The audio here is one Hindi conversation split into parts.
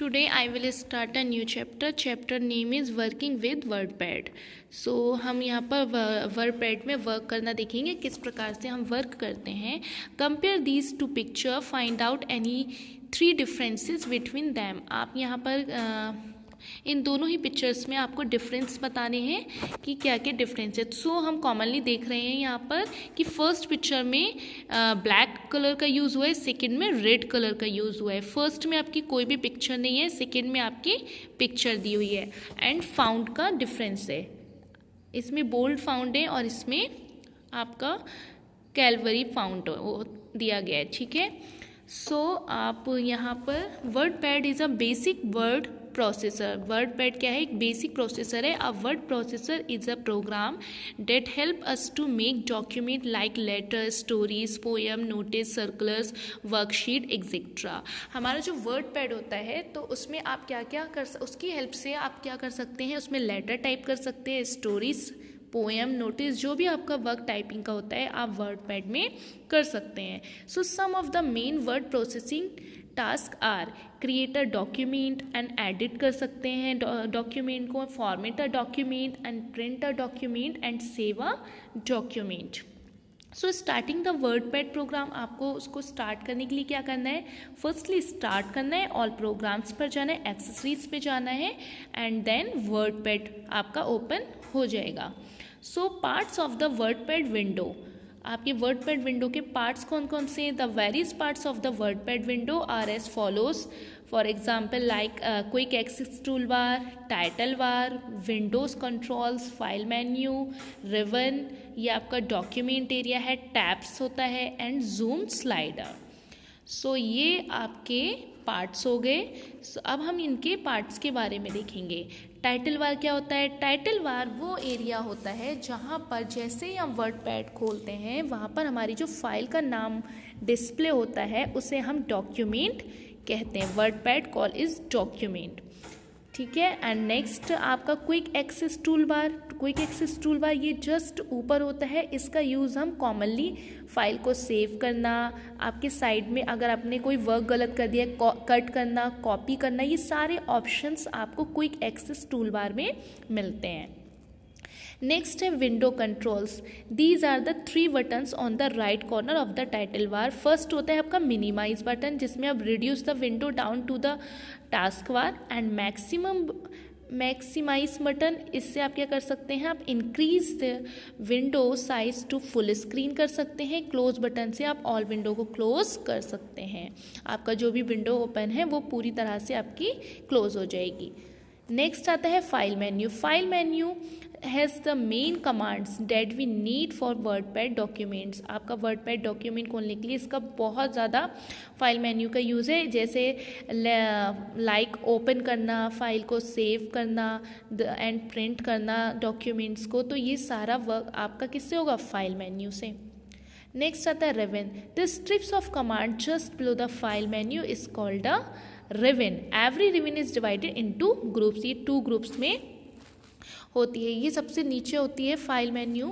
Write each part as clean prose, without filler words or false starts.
Today I will start a new chapter. Chapter name is working with WordPad. So हम यहाँ पर WordPad में वर्क करना देखेंगे, किस प्रकार से हम वर्क करते हैं. Compare these two picture, find out any 3 differences between them. आप यहाँ पर इन दोनों ही पिक्चर्स में आपको डिफरेंस बताने हैं कि क्या क्या डिफरेंस है. सो हम कॉमनली देख रहे हैं यहाँ पर कि फर्स्ट पिक्चर में ब्लैक कलर का यूज़ हुआ है, सेकंड में रेड कलर का यूज़ हुआ है. फर्स्ट में आपकी कोई भी पिक्चर नहीं है, सेकंड में आपकी पिक्चर दी हुई है. एंड फाउंड का डिफरेंस है, इसमें बोल्ड फाउंड है और इसमें आपका कैलवरी फाउंड दिया गया है. ठीक है. सो आप यहाँ पर WordPad is a basic word processor. WordPad क्या है? एक बेसिक प्रोसेसर है. A word processor is a program that help us to make document like letter, stories, poem, notice, circulars, worksheet etcetera. हमारा जो वर्डपैड होता है तो उसमें आप क्या क्या उसकी हेल्प से आप क्या कर सकते हैं, उसमें लेटर टाइप कर सकते हैं, स्टोरीज, पोएम, नोटिस, जो भी आपका वर्क टाइपिंग का होता है आप वर्डपैड में कर सकते हैं. So some of the main word processing task are create a document and edit कर सकते हैं डॉक्यूमेंट को, format a document and print a document and save a document. So starting the WordPad program, आपको उसको स्टार्ट करने के लिए क्या करना है? फर्स्टली स्टार्ट करना है, ऑल प्रोग्राम्स पर जाना है, एक्सेसरीज पे जाना है एंड देन वर्डपैड आपका ओपन हो जाएगा. So parts of the WordPad window, आपके वर्डपैड विंडो के पार्ट्स कौन कौन से हैं? The various parts of the WordPad window are as follows. For example like quick access tool bar, title bar, windows controls, file menu, ribbon, ये आपका डॉक्यूमेंट एरिया है, टैब्स होता है एंड जूम स्लाइडर. सो ये आपके पार्ट्स हो गए. अब हम इनके पार्ट्स के बारे में देखेंगे. टाइटल बार क्या होता है? टाइटल बार वो एरिया होता है जहाँ पर जैसे ही हम वर्डपैड खोलते हैं वहाँ पर हमारी जो फाइल का नाम डिस्प्ले होता है उसे हम डॉक्यूमेंट कहते हैं. WordPad call is document. ठीक है. एंड नेक्स्ट आपका quick access tool bar. Quick access tool bar ये जस्ट ऊपर होता है, इसका यूज़ हम कॉमनली फाइल को सेव करना, आपके साइड में अगर आपने कोई वर्क गलत कर दिया, कट करना, कॉपी करना, ये सारे ऑप्शंस आपको क्विक एक्सेस टूल बार में मिलते हैं. नेक्स्ट है window controls. These are the 3 buttons on the right corner of the title bar. First होता है आपका मिनिमाइज बटन, जिसमें आप reduce the window down to the task bar. And maximize button, इससे आप क्या कर सकते हैं? आप increase the window size to full screen कर सकते हैं. क्लोज बटन से आप ऑल विंडो को क्लोज कर सकते हैं. आपका जो भी विंडो ओपन है वो पूरी तरह से आपकी क्लोज हो जाएगी. नेक्स्ट आता है file menu. File menu has the main commands that we need for WordPad documents. आपका वर्डपैड डॉक्यूमेंट खोलने के लिए इसका बहुत ज़्यादा फाइल मेन्यू का यूज़ है. जैसे लाइक ओपन करना, फाइल को सेव करना एंड प्रिंट करना डॉक्यूमेंट्स को, तो ये सारा वर्क आपका किससे होगा? फाइल मेन्यू से. नेक्स्ट आता है ribbon. The strips of command just below the file menu is called a ribbon. Every ribbon is divided into groups. ये 2 ग्रुप्स में होती है. ये सबसे नीचे होती है file menu.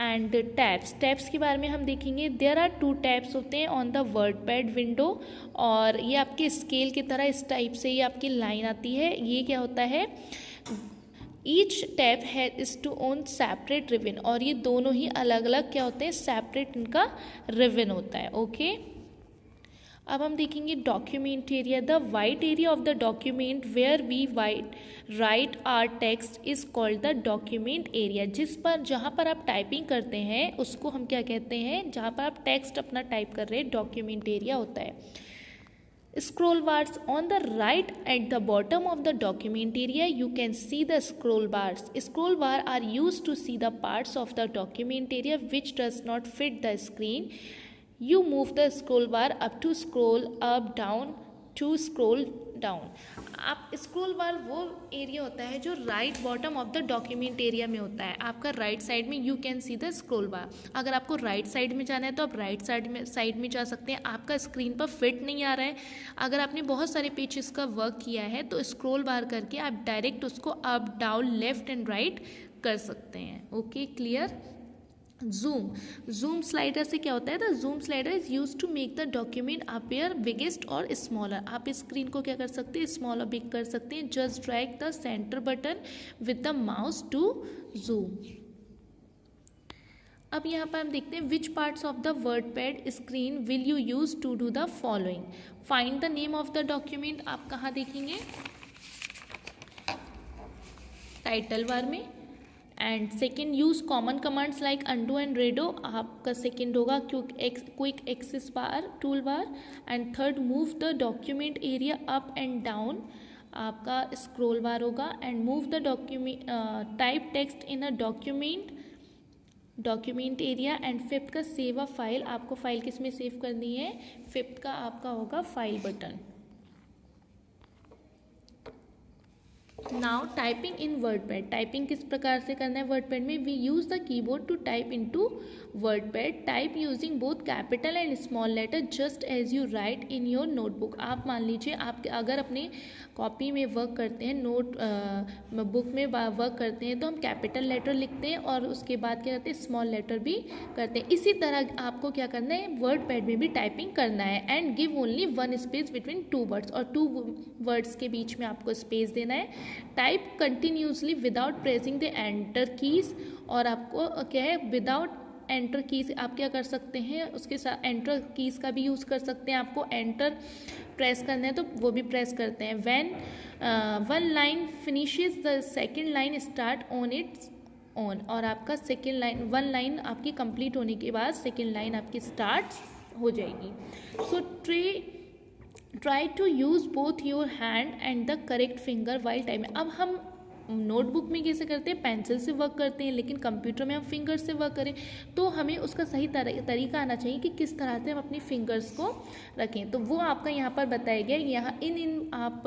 And tabs. Tabs के बारे में हम देखेंगे. देयर आर 2 टैब्स होते हैं ऑन द वर्डपैड विंडो, और ये आपके स्केल की तरह इस टाइप से ये आपकी लाइन आती है. ये क्या होता है? ईच टैब है is to own separate ribbon, और ये दोनों ही अलग अलग क्या होते हैं? सेपरेट इनका रिबन होता है. ओके. अब हम देखेंगे document area. The white area of the document where we write our text is called the document area. जहाँ पर आप टाइपिंग करते हैं उसको हम क्या कहते हैं? जहाँ पर आप टेक्स्ट अपना टाइप कर रहे हैं डॉक्यूमेंट एरिया होता है. Scroll bars on the right at the bottom of the document area, you can see the scroll bars. Scroll bar are used to see the parts of the document area which does not fit the screen. You move the scroll bar up to scroll up, down to scroll down. आप स्क्रोल बार वो एरिया होता है जो right bottom of the document area में होता है. आपका राइट साइड में you can see the scroll bar. अगर आपको राइट साइड में जाना है तो आप राइट साइड में जा सकते हैं. आपका स्क्रीन पर फिट नहीं आ रहा है, अगर आपने बहुत सारे पेजेस का वर्क किया है तो स्क्रोल बार करके आप डायरेक्ट उसको up, down, left and right कर सकते हैं. Okay, clear. जूम स्लाइडर से क्या होता है, the zoom slider is use to make the document appear biggest और स्मॉलर। आप स्क्रीन को क्या कर सकते हैं, स्मॉल और बिग कर सकते हैं। Just drag the centre button with the mouse to zoom. अब यहाँ पर हम देखते हैं which parts of the word pad screen will you use to do the following. Find the name of the document, आप कहाँ देखेंगे, टाइटल बार में। And second, use common commands like undo and redo, आपका सेकेंड होगा quick access bar, tool bar. And third, move the document area up and down, आपका स्क्रोल बार होगा। And move the document, type text in a document area. And fifth का, सेव अ फाइल, आपको फाइल किस में सेव करनी है, फिफ्थ का आपका होगा file button. Now typing in WordPad, typing किस प्रकार से करना है वर्डपैड में, we use the keyboard to type into WordPad, type using both capital and small letter just as you write in your notebook. आप मान लीजिए आप अगर अपने कॉपी में वर्क करते हैं, नोट बुक में वर्क करते हैं, तो हम कैपिटल लेटर लिखते हैं और उसके बाद क्या करते हैं, स्मॉल लेटर भी करते हैं। इसी तरह आपको क्या करना है, वर्डपैड में भी टाइपिंग करना है। And give only one space between two words, और टू वर्ड्स के बीच में आपको स्पेस देना है। Type continuously without pressing the enter keys, और आपको क्या है, विदाउट एंटर कीज आप क्या कर सकते हैं, उसके साथ एंटर कीज का भी यूज़ कर सकते हैं। आपको एंटर प्रेस करना है तो वो भी प्रेस करते हैं। When one line finishes the second line start on it's on, और आपका सेकेंड लाइन, वन लाइन आपकी कंप्लीट होने के बाद सेकेंड लाइन आपकी स्टार्ट हो जाएगी। So try to use both your hand and the correct finger while timing. अब हम नोटबुक में कैसे करते हैं, पेंसिल से वर्क करते हैं, लेकिन कंप्यूटर में हम फिंगर से वर्क करें तो हमें उसका सही तरीका आना चाहिए कि किस तरह से हम अपनी फिंगर्स को रखें। तो वो आपका यहाँ पर बताया गया, यहाँ इन आप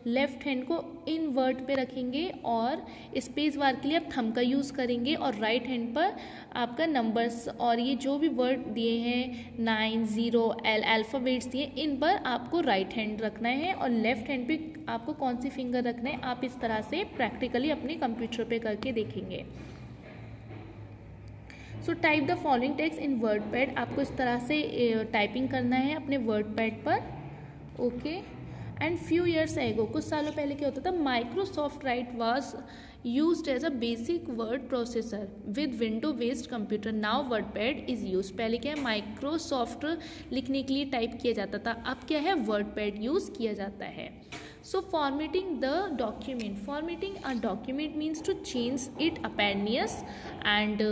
लेफ्ट हैंड को इन वर्ड पे रखेंगे और स्पेस बार के लिए आप थंब का यूज़ करेंगे, और राइट हैंड पर आपका नंबर्स और ये जो भी वर्ड दिए हैं 9 0 अल्फ़ाबेट्स दिए, इन पर आपको राइट हैंड रखना है, और लेफ्ट हैंड पे आपको कौन सी फिंगर रखना है, आप इस तरह से प्रैक्टिकली अपने कंप्यूटर पे करके देखेंगे। So type the following text in WordPad, आपको इस तरह से टाइपिंग करना है अपने वर्डपैड पर। Okay. And few years ago, कुछ सालों पहले क्या होता था, Microsoft Write was used as a basic word processor with window based computer, now WordPad is use. पहले क्या है, माइक्रोसॉफ्ट लिखने के लिए टाइप किया जाता था, अब क्या है, वर्डपैड यूज किया जाता है। So formatting the document, formatting a document means to change its appearance and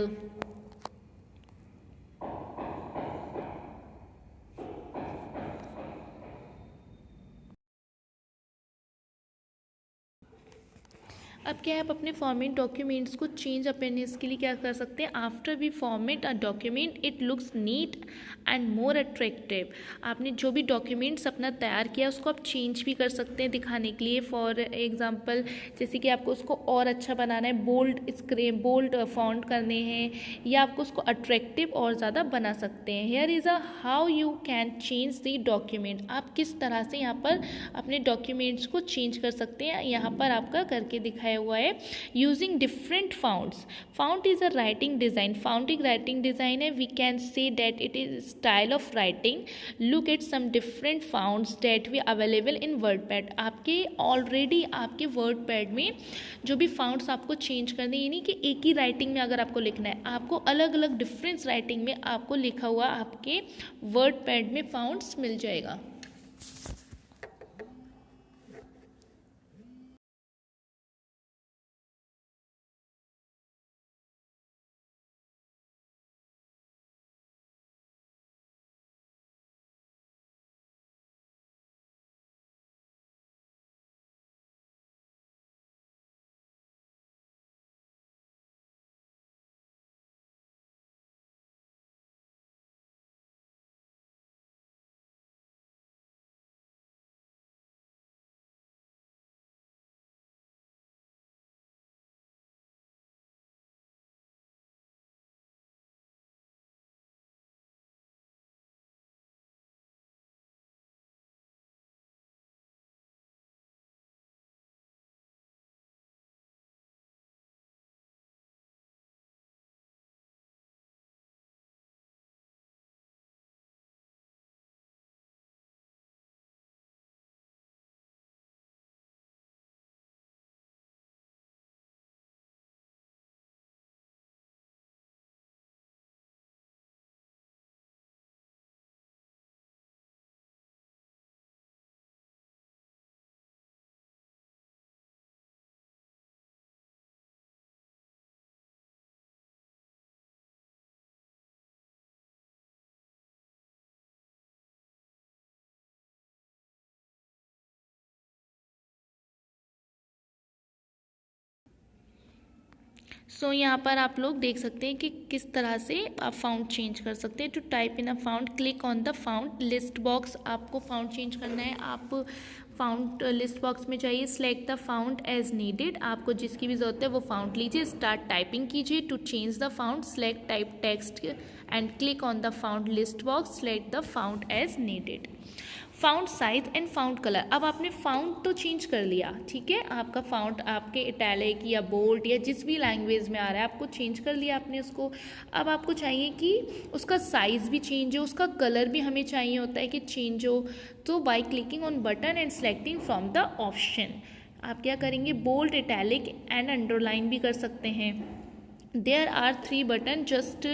अब क्या है, आप अपने फॉर्मेट डॉक्यूमेंट्स को चेंज अपीयरेंस के लिए क्या कर सकते हैं, after we format a document it looks neat and more attractive. आपने जो भी डॉक्यूमेंट्स अपना तैयार किया उसको आप चेंज भी कर सकते हैं दिखाने के लिए। फॉर एग्जांपल, जैसे कि आपको उसको और अच्छा बनाना है, बोल्ड फॉन्ट करने हैं, या आपको उसको अट्रैक्टिव और ज़्यादा बना सकते हैं। Here is a how you can change the document, आप किस तरह से यहाँ पर अपने डॉक्यूमेंट्स को चेंज कर सकते हैं, यहाँ पर आपका करके दिखाया हुआ है। Using different fonts, font is a writing design, font एक राइटिंग डिज़ाइन है। We can say that it is style of writing. Look at some different fonts that we available in WordPad, आपके ऑलरेडी आपके वर्डपैड में जो भी फाउंट्स आपको चेंज करने, यानी कि एक ही राइटिंग में अगर आपको लिखना है, आपको अलग अलग डिफरेंस राइटिंग में आपको लिखा हुआ आपके वर्डपैड में फाउंट्स मिल जाएगा। सो यहाँ पर आप लोग देख सकते हैं कि किस तरह से आप फाउंड चेंज कर सकते हैं। To type in a font, click on the font list box. आपको फाउंड चेंज करना है, आप फाउंड लिस्ट बॉक्स में जाइए, select the font as needed. आपको जिसकी भी जरूरत है वो फाउंड लीजिए, स्टार्ट टाइपिंग कीजिए। To change the font, select type text and click on the font list box, select the font as needed. Font size and font colour. अब आपने फाउंड तो चेंज कर लिया, ठीक है, आपका फाउंड आपके इटैलिक या बोल्ड या जिस भी लैंग्वेज में आ रहा है आपको चेंज कर लिया आपने उसको। अब आपको चाहिए कि उसका साइज़ भी चेंज हो, उसका कलर भी हमें चाहिए होता है कि चेंज हो। तो by clicking on button and selecting from the option, आप क्या करेंगे, बोल्ड, इटैलिक एंड अंडरलाइन भी कर सकते हैं। There are 3 button, just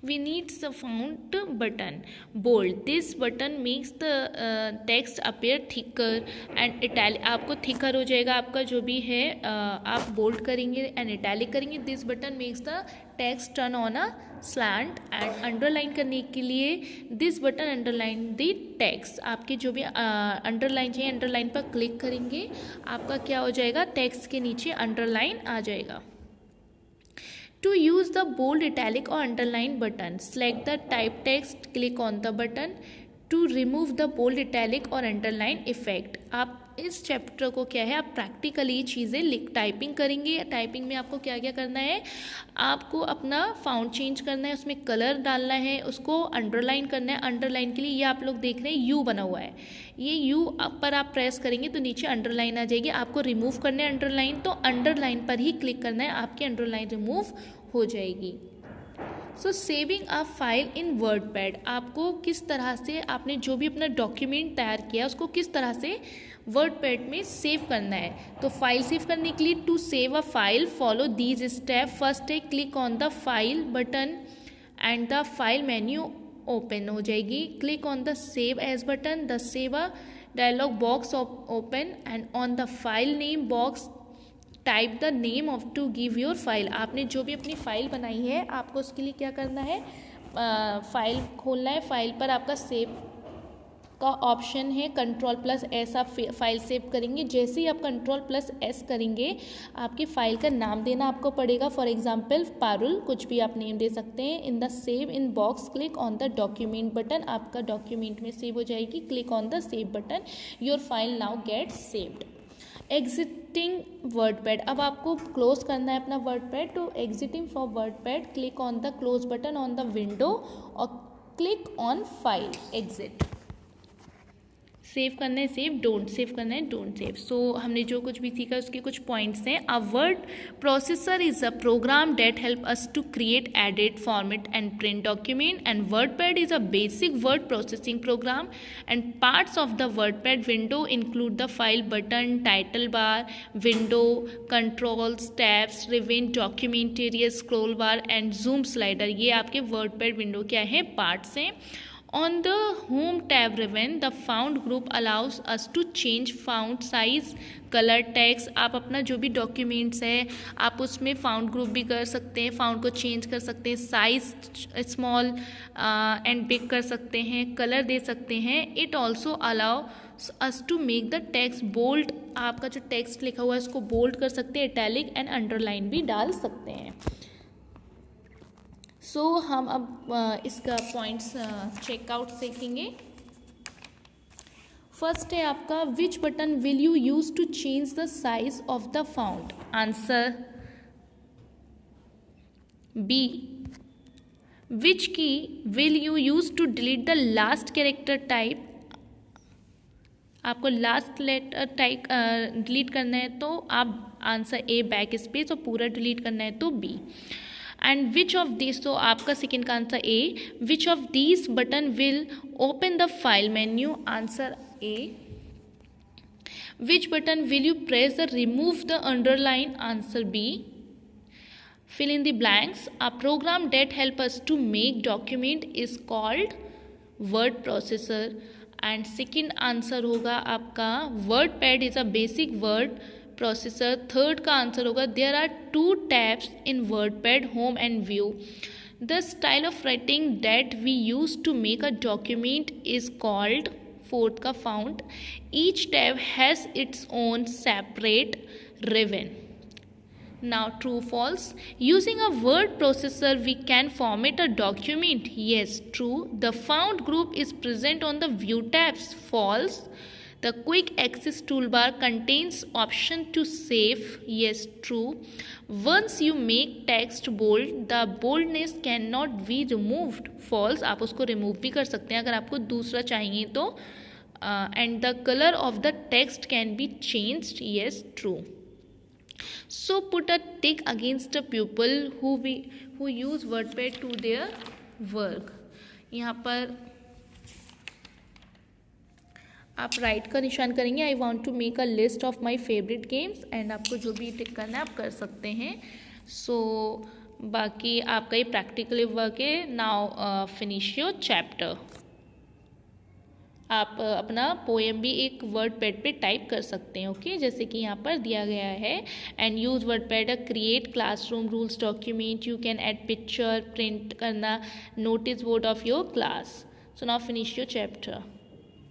we need the font button bold. This button makes the text appear thicker and italic. आपको thicker हो जाएगा आपका जो भी है, आप bold करेंगे and italic करेंगे. This button makes the text turn on a slant and underline करने के लिए this button underline the text. आपके जो भी underline चाहिए underline पर click करेंगे, आपका क्या हो जाएगा, text के नीचे underline आ जाएगा. To use the bold, italic or underline button, select the type text, click on the button. To remove the bold, italic और underline effect, आप इस चैप्टर को क्या है, आप प्रैक्टिकली चीज़ें टाइपिंग करेंगे. टाइपिंग में आपको क्या क्या करना है, आपको अपना फाउंड चेंज करना है, उसमें कलर डालना है, उसको अंडरलाइन करना है. अंडरलाइन के लिए ये आप लोग देख रहे हैं यू बना हुआ है, ये यू पर आप प्रेस करेंगे तो नीचे अंडरलाइन आ जाएगी. आपको रिमूव करना है अंडरलाइन, तो अंडरलाइन पर ही क्लिक करना है, आपकी अंडरलाइन रिमूव हो जाएगी. So saving a file in WordPad, आपको किस तरह से आपने जो भी अपना डॉक्यूमेंट तैयार किया उसको किस तरह से वर्डपैड में सेव करना है. तो फाइल सेव करने के लिए to save a file follow these step. First है click on the file button and the file menu open हो जाएगी. Click on the save as button, the save a dialog box open and on the file name box type the name of to give your file. आपने जो भी अपनी फाइल बनाई है आपको उसके लिए क्या करना है, फाइल खोलना है. फाइल पर आपका सेव का ऑप्शन है, Ctrl+S आप फाइल सेव करेंगे. जैसे ही आप Ctrl+S करेंगे आपकी फाइल का नाम देना आपको पड़ेगा. फॉर एग्जांपल पारुल, कुछ भी आप नेम दे सकते हैं. In the save in box click on the document button, आपका डॉक्यूमेंट में सेव हो जाएगी. Click on the save button, your file now gets saved. Exiting WordPad, अब आपको क्लोज करना है अपना वर्डपैड. तो exiting for WordPad, click on the close button on the window और click on file exit. Save करना है सेव, डोंट सेव करना है डोंट सेव. सो हमने जो कुछ भी सीखा उसके कुछ पॉइंट्स हैं. A word processor is a program that help us to create, edit, format and print document. And WordPad is a basic word processing program. And parts of the WordPad window include the file button, title bar, window controls, tabs, ribbon, document area, scroll bar and zoom slider. ये आपके वर्डपैड विंडो क्या है, पार्ट्स हैं. On the Home tab ribbon, the Found group allows us to change font size, color, text. आप अपना जो भी डॉक्यूमेंट्स है आप उसमें फाउंड ग्रुप भी कर सकते हैं, फाउंड को चेंज कर सकते हैं, साइज स्मॉल एंड बिग कर सकते हैं, कलर दे सकते हैं. It also allow us to make the text bold. आपका जो टेक्स्ट लिखा हुआ है उसको बोल्ड कर सकते हैं, इटैलिक एंड अंडरलाइन भी डाल सकते हैं. सो हम अब इसका पॉइंट्स चेकआउट सीखेंगे. फर्स्ट है आपका, which button will you use to change the size of the font. Answer B, which key will you use to delete the last character type? आपको लास्ट लेटर टाइप डिलीट करना है तो आप आंसर ए बैक स्पेस, और पूरा डिलीट करना है तो B. And which of this, तो आपका सेकेंड का answer A. Which of this button will open the file menu? Answer A. Which button will you press the remove the underline? Answer B. fill in the blanks. A program that help us to make document is called word processor. And second answer होगा आपका WordPad is a basic word processor. Third का आंसर होगा there are 2 tabs in WordPad, home and view. The style of writing that we use to make a document is called, fourth का font. Each tab has its own separate ribbon. Now true false. Using a word processor we can format a document. Yes, true. The font group is present on the view tabs. False. The quick access toolbar contains option to save. Yes, true. Once you make text bold, the boldness cannot be removed. False. आप उसको remove भी कर सकते हैं अगर आपको दूसरा चाहिए तो. And the color of the text can be changed. Yes, true. So put a tick against a pupil who use WordPad to their work. यहाँ पर आप राइट का निशान करेंगे. I want to make a list of my favourite games, and आपको जो भी टिक करना है आप कर सकते हैं. सो बाकी आपका ये प्रैक्टिकल वर्क है. Now finish your chapter. आप अपना पोएम भी एक WordPad पे टाइप कर सकते हैं. ओके, जैसे कि यहाँ पर दिया गया है. And use WordPad create classroom rules document. You can add picture, print करना notice board of your class. So now finish your chapter.